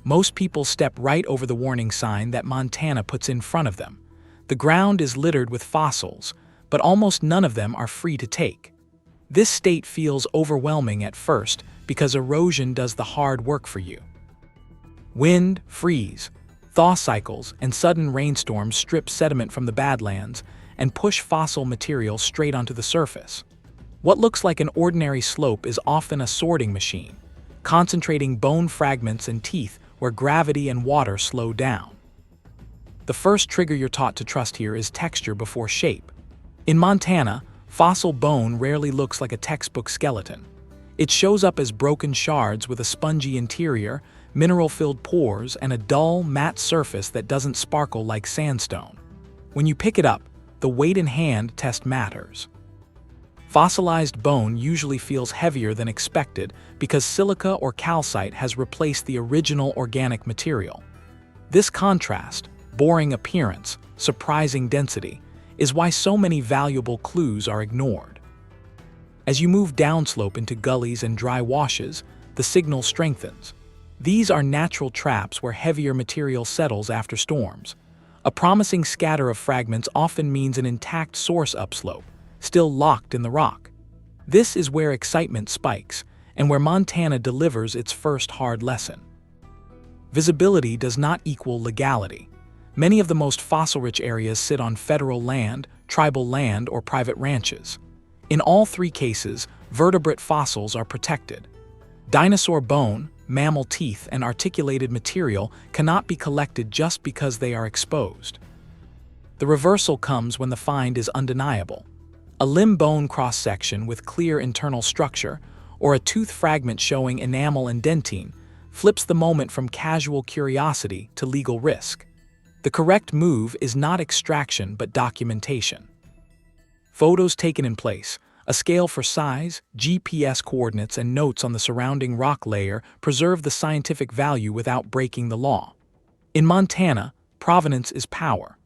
Most people step right over the warning sign that Montana puts in front of them. The ground is littered with fossils, but almost none of them are free to take. This state feels overwhelming at first because erosion does the hard work for you. Wind, freeze, thaw cycles, and sudden rainstorms strip sediment from the badlands and push fossil material straight onto the surface. What looks like an ordinary slope is often a sorting machine, concentrating bone fragments and teeth where gravity and water slow down. The first trigger you're taught to trust here is texture before shape. In Montana, fossil bone rarely looks like a textbook skeleton. It shows up as broken shards with a spongy interior, mineral-filled pores, and a dull, matte surface that doesn't sparkle like sandstone. When you pick it up, the weight in hand test matters. Fossilized bone usually feels heavier than expected because silica or calcite has replaced the original organic material. This contrast, boring appearance, surprising density, is why so many valuable clues are ignored. As you move downslope into gullies and dry washes, the signal strengthens. These are natural traps where heavier material settles after storms. A promising scatter of fragments often means an intact source upslope, still locked in the rock. This is where excitement spikes, and where Montana delivers its first hard lesson. Visibility does not equal legality. Many of the most fossil-rich areas sit on federal land, tribal land, or private ranches. In all three cases, vertebrate fossils are protected. Dinosaur bone, mammal teeth, and articulated material cannot be collected just because they are exposed. The reversal comes when the find is undeniable. A limb bone cross-section with clear internal structure, or a tooth fragment showing enamel and dentine, flips the moment from casual curiosity to legal risk. The correct move is not extraction but documentation. Photos taken in place, a scale for size, GPS coordinates, and notes on the surrounding rock layer preserve the scientific value without breaking the law. In Montana, provenance is power.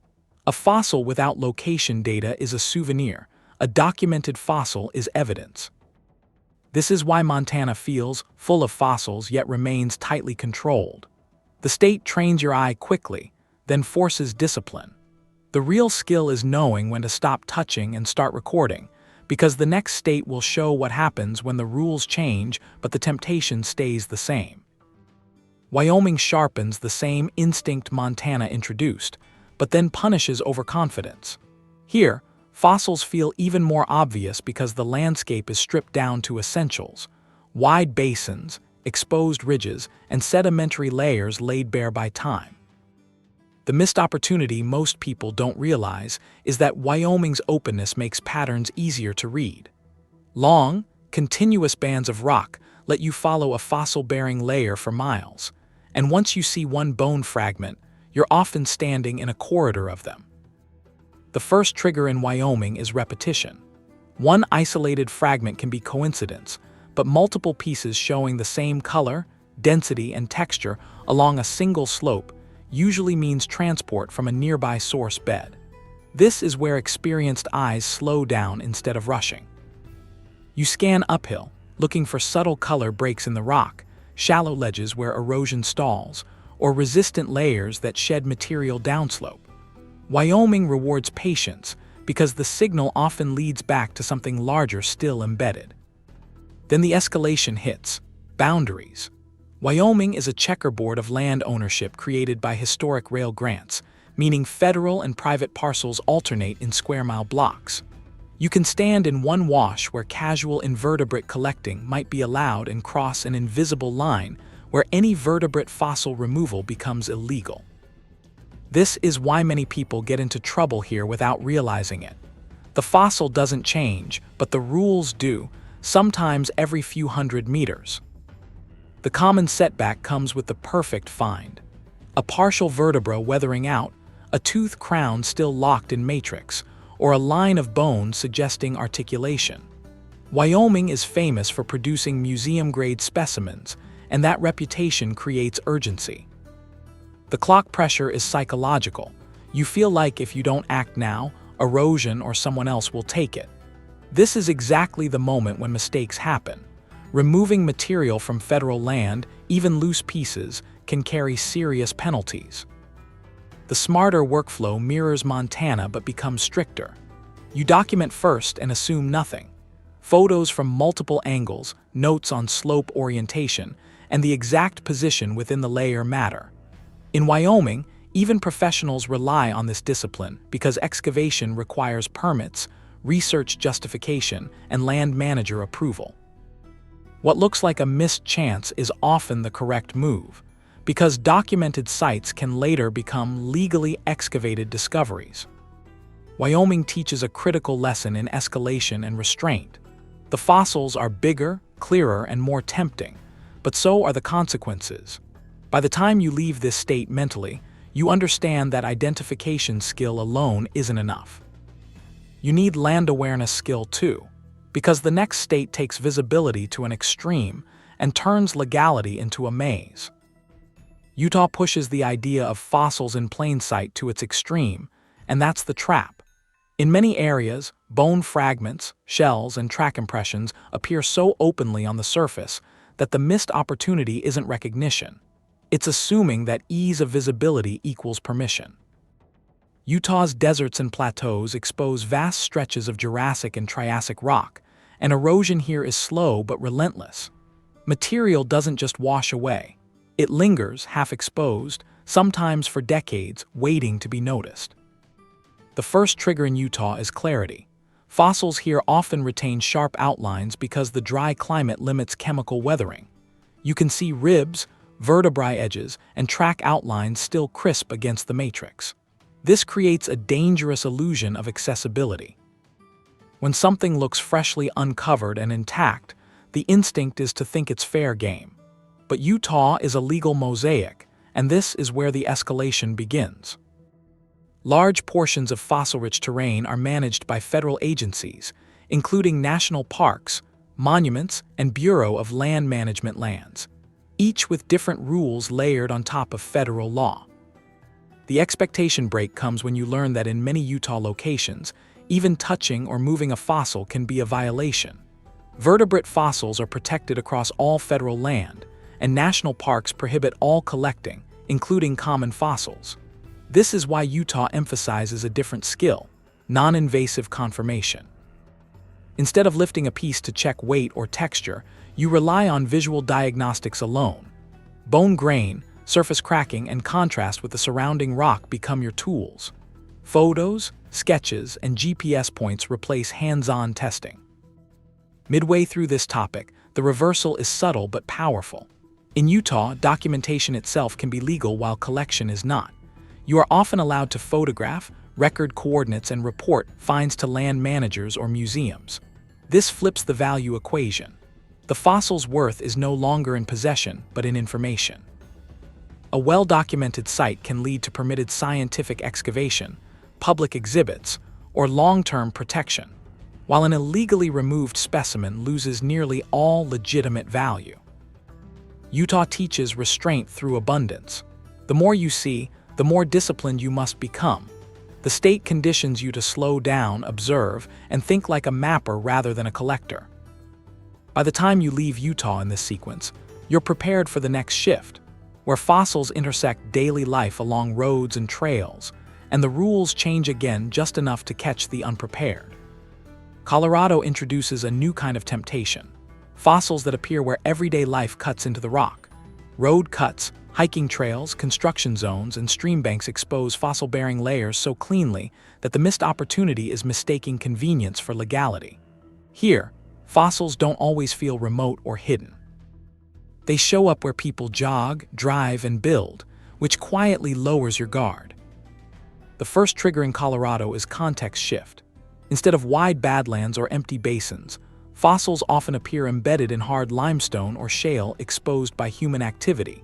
A fossil without location data is a souvenir. A documented fossil is evidence. This is why Montana feels full of fossils yet remains tightly controlled. The state trains your eye quickly, then forces discipline. The real skill is knowing when to stop touching and start recording, because the next state will show what happens when the rules change but the temptation stays the same. Wyoming sharpens the same instinct Montana introduced, but then punishes overconfidence. Here, fossils feel even more obvious because the landscape is stripped down to essentials: wide basins, exposed ridges, and sedimentary layers laid bare by time. The missed opportunity most people don't realize is that Wyoming's openness makes patterns easier to read. Long, continuous bands of rock let you follow a fossil-bearing layer for miles, and once you see one bone fragment, you're often standing in a corridor of them. The first trigger in Wyoming is repetition. One isolated fragment can be coincidence, but multiple pieces showing the same color, density, and texture along a single slope usually means transport from a nearby source bed. This is where experienced eyes slow down instead of rushing. You scan uphill, looking for subtle color breaks in the rock, shallow ledges where erosion stalls, or resistant layers that shed material downslope. Wyoming rewards patience because the signal often leads back to something larger still embedded. Then the escalation hits: boundaries. Wyoming is a checkerboard of land ownership created by historic rail grants, meaning federal and private parcels alternate in square-mile blocks. You can stand in one wash where casual invertebrate collecting might be allowed and cross an invisible line where any vertebrate fossil removal becomes illegal. This is why many people get into trouble here without realizing it. The fossil doesn't change, but the rules do, sometimes every few hundred meters. The common setback comes with the perfect find: a partial vertebra weathering out, a tooth crown still locked in matrix, or a line of bone suggesting articulation. Wyoming is famous for producing museum-grade specimens, and that reputation creates urgency. The clock pressure is psychological. You feel like if you don't act now, erosion or someone else will take it. This is exactly the moment when mistakes happen. Removing material from federal land, even loose pieces, can carry serious penalties. The smarter workflow mirrors Montana but becomes stricter. You document first and assume nothing. Photos from multiple angles, notes on slope orientation, and the exact position within the layer matter. In Wyoming, even professionals rely on this discipline because excavation requires permits, research justification, and land manager approval. What looks like a missed chance is often the correct move, because documented sites can later become legally excavated discoveries. Wyoming teaches a critical lesson in escalation and restraint. The fossils are bigger, clearer, and more tempting, but so are the consequences. By the time you leave this state mentally, you understand that identification skill alone isn't enough. You need land awareness skill too, because the next state takes visibility to an extreme and turns legality into a maze. Utah pushes the idea of fossils in plain sight to its extreme, and that's the trap. In many areas, bone fragments, shells, and track impressions appear so openly on the surface that the missed opportunity isn't recognition. It's assuming that ease of visibility equals permission. Utah's deserts and plateaus expose vast stretches of Jurassic and Triassic rock, and erosion here is slow but relentless. Material doesn't just wash away. It lingers, half exposed, sometimes for decades, waiting to be noticed. The first trigger in Utah is clarity. Fossils here often retain sharp outlines because the dry climate limits chemical weathering. You can see ribs, vertebrae edges, and track outlines still crisp against the matrix. This creates a dangerous illusion of accessibility. When something looks freshly uncovered and intact, the instinct is to think it's fair game. But Utah is a legal mosaic, and this is where the escalation begins. Large portions of fossil-rich terrain are managed by federal agencies, including national parks, monuments, and Bureau of Land Management lands, each with different rules layered on top of federal law. The expectation break comes when you learn that in many Utah locations, even touching or moving a fossil can be a violation. Vertebrate fossils are protected across all federal land, and national parks prohibit all collecting, including common fossils. This is why Utah emphasizes a different skill: non-invasive confirmation. Instead of lifting a piece to check weight or texture, you rely on visual diagnostics alone. Bone grain, surface cracking, and contrast with the surrounding rock become your tools. Photos, sketches, and GPS points replace hands-on testing. Midway through this topic, the reversal is subtle but powerful. In Utah, documentation itself can be legal while collection is not. You are often allowed to photograph, record coordinates, and report finds to land managers or museums. This flips the value equation. The fossil's worth is no longer in possession, but in information. A well-documented site can lead to permitted scientific excavation, public exhibits, or long-term protection, while an illegally removed specimen loses nearly all legitimate value. Utah teaches restraint through abundance. The more you see, the more disciplined you must become. The state conditions you to slow down, observe, and think like a mapper rather than a collector. By the time you leave Utah in this sequence, you're prepared for the next shift, where fossils intersect daily life along roads and trails, and the rules change again just enough to catch the unprepared. Colorado introduces a new kind of temptation: fossils that appear where everyday life cuts into the rock. Road cuts, hiking trails, construction zones, and stream banks expose fossil-bearing layers so cleanly that the missed opportunity is mistaking convenience for legality. Here, fossils don't always feel remote or hidden. They show up where people jog, drive, and build, which quietly lowers your guard. The first trigger in Colorado is context shift. Instead of wide badlands or empty basins, fossils often appear embedded in hard limestone or shale exposed by human activity.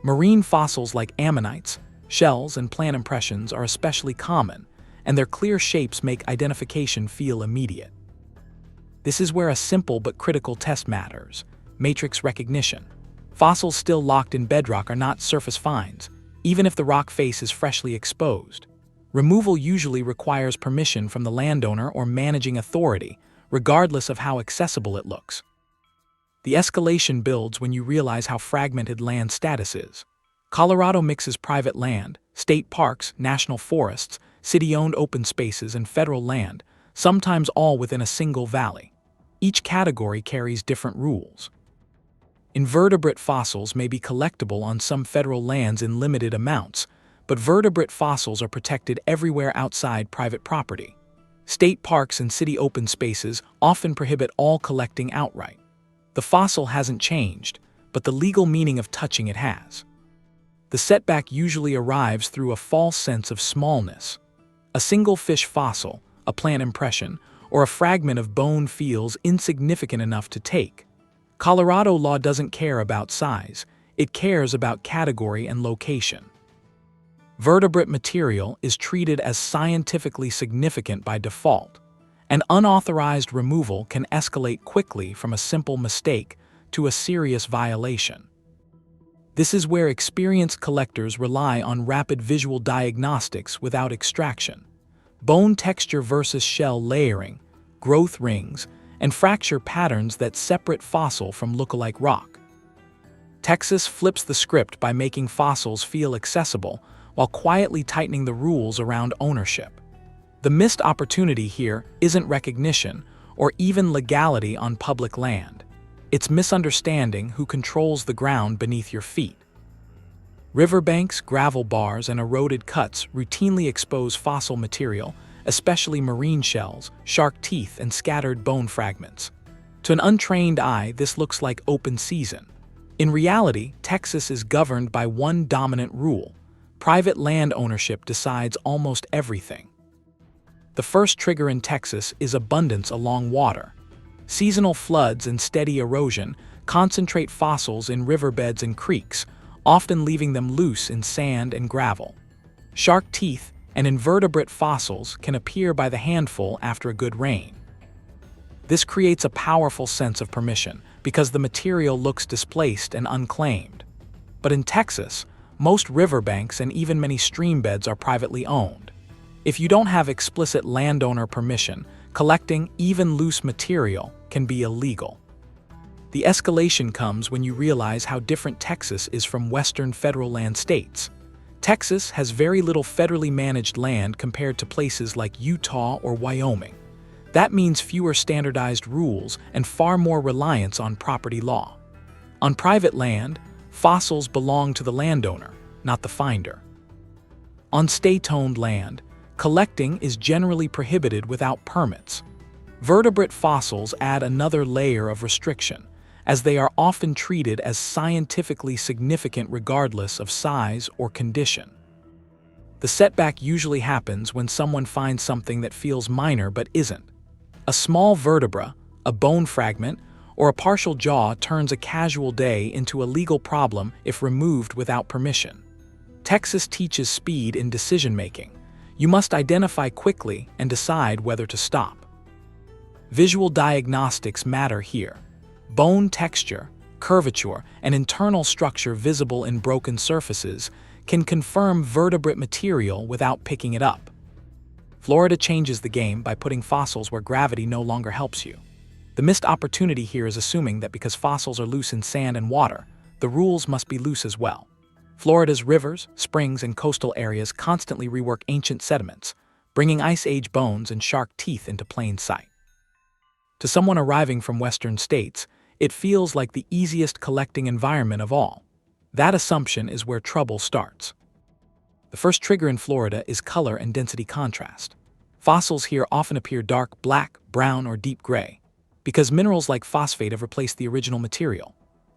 Marine fossils like ammonites, shells, and plant impressions are especially common, and their clear shapes make identification feel immediate. This is where a simple but critical test matters: matrix recognition. Fossils still locked in bedrock are not surface finds, even if the rock face is freshly exposed. Removal usually requires permission from the landowner or managing authority, regardless of how accessible it looks. The escalation builds when you realize how fragmented land status is. Colorado mixes private land, state parks, national forests, city-owned open spaces, and federal land, sometimes all within a single valley. Each category carries different rules. Invertebrate fossils may be collectible on some federal lands in limited amounts, but vertebrate fossils are protected everywhere outside private property. State parks and city open spaces often prohibit all collecting outright. The fossil hasn't changed, but the legal meaning of touching it has. The setback usually arrives through a false sense of smallness. A single fish fossil, a plant impression, or a fragment of bone feels insignificant enough to take. Colorado law doesn't care about size, it cares about category and location. Vertebrate material is treated as scientifically significant by default. An unauthorized removal can escalate quickly from a simple mistake to a serious violation. This is where experienced collectors rely on rapid visual diagnostics without extraction. Bone texture versus shell layering, growth rings, and fracture patterns that separate fossil from lookalike rock. Texas flips the script by making fossils feel accessible while quietly tightening the rules around ownership. The missed opportunity here isn't recognition or even legality on public land. It's misunderstanding who controls the ground beneath your feet. Riverbanks, gravel bars, and eroded cuts routinely expose fossil material, especially marine shells, shark teeth, and scattered bone fragments. To an untrained eye, this looks like open season. In reality, Texas is governed by one dominant rule: private land ownership decides almost everything. The first trigger in Texas is abundance along water. Seasonal floods and steady erosion concentrate fossils in riverbeds and creeks, often leaving them loose in sand and gravel. Shark teeth and invertebrate fossils can appear by the handful after a good rain. This creates a powerful sense of permission because the material looks displaced and unclaimed. But in Texas, most riverbanks and even many streambeds are privately owned. If you don't have explicit landowner permission, collecting even loose material can be illegal. The escalation comes when you realize how different Texas is from Western federal land states. Texas has very little federally managed land compared to places like Utah or Wyoming. That means fewer standardized rules and far more reliance on property law. On private land, fossils belong to the landowner, not the finder. On state-owned land, collecting is generally prohibited without permits. Vertebrate fossils add another layer of restriction, as they are often treated as scientifically significant regardless of size or condition. The setback usually happens when someone finds something that feels minor but isn't. A small vertebra, a bone fragment, or a partial jaw turns a casual day into a legal problem if removed without permission. Texas teaches speed in decision-making. You must identify quickly and decide whether to stop. Visual diagnostics matter here. Bone texture, curvature, and internal structure visible in broken surfaces can confirm vertebrate material without picking it up. Florida changes the game by putting fossils where gravity no longer helps you. The missed opportunity here is assuming that because fossils are loose in sand and water, the rules must be loose as well. Florida's rivers, springs, and coastal areas constantly rework ancient sediments, bringing Ice Age bones and shark teeth into plain sight. To someone arriving from Western states, it feels like the easiest collecting environment of all. That assumption is where trouble starts. The first trigger in Florida is color and density contrast. Fossils here often appear dark black, brown, or deep gray, because minerals like phosphate have replaced the original material.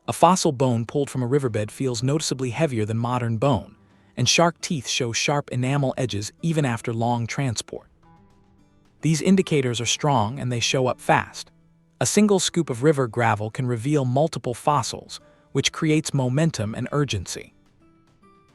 A fossil bone pulled from a riverbed feels noticeably heavier than modern bone, and shark teeth show sharp enamel edges even after long transport. These indicators are strong and they show up fast. A single scoop of river gravel can reveal multiple fossils, which creates momentum and urgency.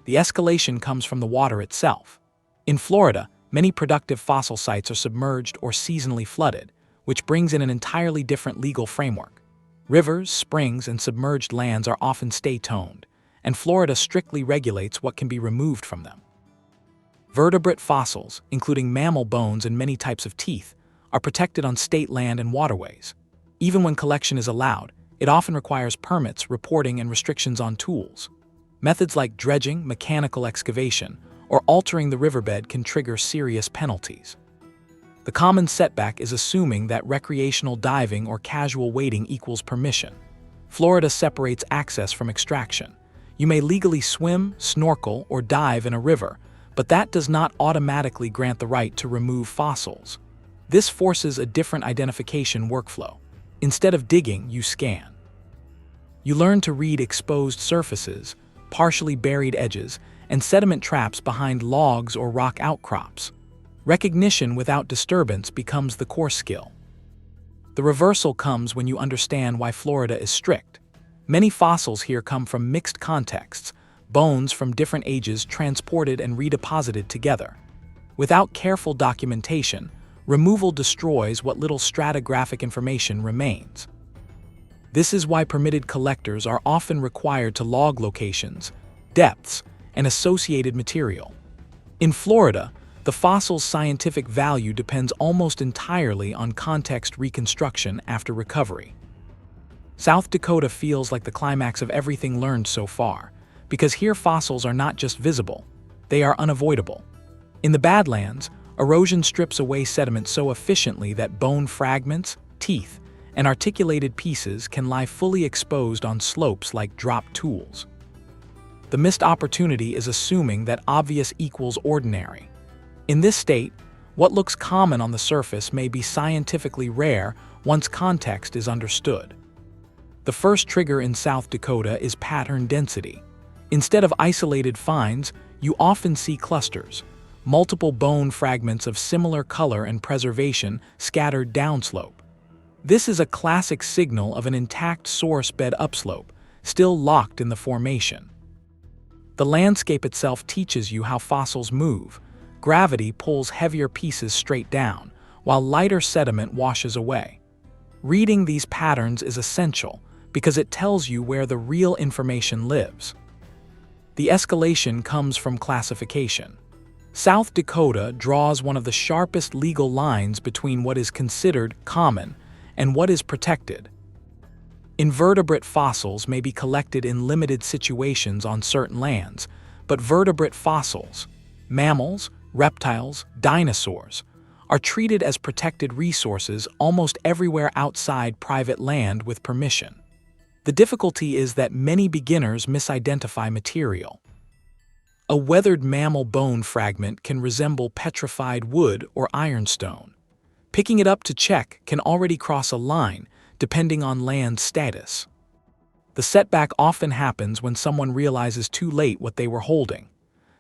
The escalation comes from the water itself. In Florida, many productive fossil sites are submerged or seasonally flooded, which brings in an entirely different legal framework. Rivers, springs, and submerged lands are often state-owned, and Florida strictly regulates what can be removed from them. Vertebrate fossils, including mammal bones and many types of teeth, are protected on state land and waterways. Even when collection is allowed, it often requires permits, reporting, and restrictions on tools. Methods like dredging, mechanical excavation, or altering the riverbed can trigger serious penalties. The common setback is assuming that recreational diving or casual wading equals permission. Florida separates access from extraction. You may legally swim, snorkel, or dive in a river, but that does not automatically grant the right to remove fossils. This forces a different identification workflow. Instead of digging, you scan. You learn to read exposed surfaces, partially buried edges, and sediment traps behind logs or rock outcrops. Recognition without disturbance becomes the core skill. The reversal comes when you understand why Florida is strict. Many fossils here come from mixed contexts, bones from different ages transported and redeposited together. Without careful documentation, removal destroys what little stratigraphic information remains. This is why permitted collectors are often required to log locations, depths, and associated material. In Florida, the fossil's scientific value depends almost entirely on context reconstruction after recovery. South Dakota feels like the climax of everything learned so far, because here fossils are not just visible, they are unavoidable. In the Badlands, erosion strips away sediment so efficiently that bone fragments, teeth, and articulated pieces can lie fully exposed on slopes like dropped tools. The missed opportunity is assuming that obvious equals ordinary. In this state, what looks common on the surface may be scientifically rare once context is understood. The first trigger in South Dakota is pattern density. Instead of isolated finds, you often see clusters, multiple bone fragments of similar color and preservation scattered downslope. This is a classic signal of an intact source bed upslope, still locked in the formation. The landscape itself teaches you how fossils move. Gravity pulls heavier pieces straight down, while lighter sediment washes away. Reading these patterns is essential because it tells you where the real information lives. The escalation comes from classification. South Dakota draws one of the sharpest legal lines between what is considered common and what is protected. Invertebrate fossils may be collected in limited situations on certain lands, but vertebrate fossils, mammals, reptiles, dinosaurs, are treated as protected resources almost everywhere outside private land with permission. The difficulty is that many beginners misidentify material. A weathered mammal bone fragment can resemble petrified wood or ironstone. Picking it up to check can already cross a line, depending on land status. The setback often happens when someone realizes too late what they were holding.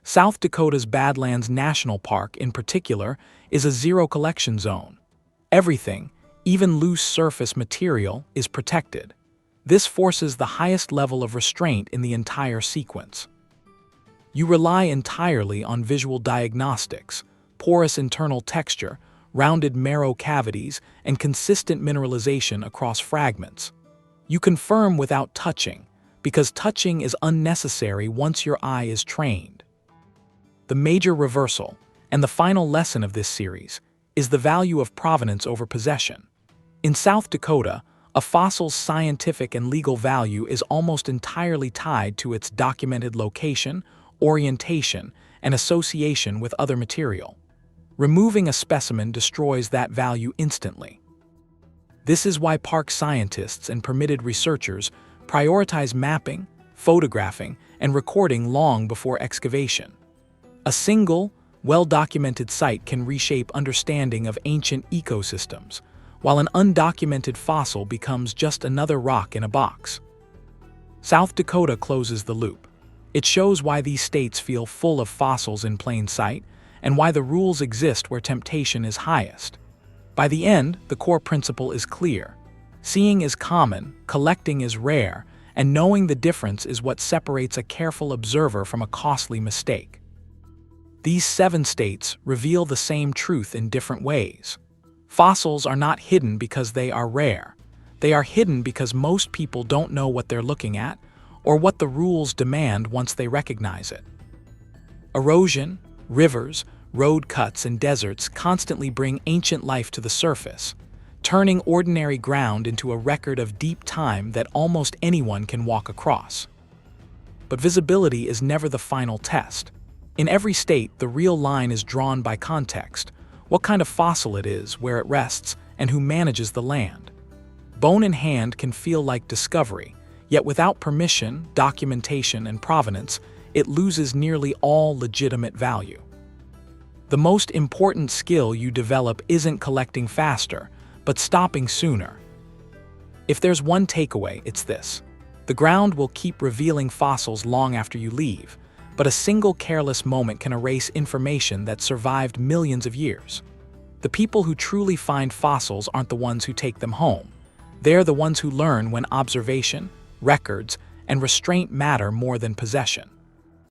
South Dakota's Badlands National Park, in particular, is a zero collection zone. Everything, even loose surface material, is protected. This forces the highest level of restraint in the entire sequence. You rely entirely on visual diagnostics, porous internal texture, rounded marrow cavities, and consistent mineralization across fragments. You confirm without touching, because touching is unnecessary once your eye is trained. The major reversal, and the final lesson of this series, is the value of provenance over possession. In South Dakota, a fossil's scientific and legal value is almost entirely tied to its documented location, orientation, and association with other material. Removing a specimen destroys that value instantly. This is why park scientists and permitted researchers prioritize mapping, photographing, and recording long before excavation. A single, well-documented site can reshape understanding of ancient ecosystems, while an undocumented fossil becomes just another rock in a box. South Dakota closes the loop. It shows why these states feel full of fossils in plain sight, and why the rules exist where temptation is highest. By the end, the core principle is clear. Seeing is common, collecting is rare, and knowing the difference is what separates a careful observer from a costly mistake. These 7 states reveal the same truth in different ways. Fossils are not hidden because they are rare. They are hidden because most people don't know what they're looking at, or what the rules demand once they recognize it. Erosion, rivers, road cuts, and deserts constantly bring ancient life to the surface, turning ordinary ground into a record of deep time that almost anyone can walk across. but visibility is never the final test. In every state, the real line is drawn by context, what kind of fossil it is, where it rests, and who manages the land. Bone in hand can feel like discovery, yet without permission, documentation, and provenance, it loses nearly all legitimate value. The most important skill you develop isn't collecting faster, but stopping sooner. If there's one takeaway, it's this. The ground will keep revealing fossils long after you leave, but a single careless moment can erase information that survived millions of years. The people who truly find fossils aren't the ones who take them home. They're the ones who learn when observation, records, and restraint matter more than possession.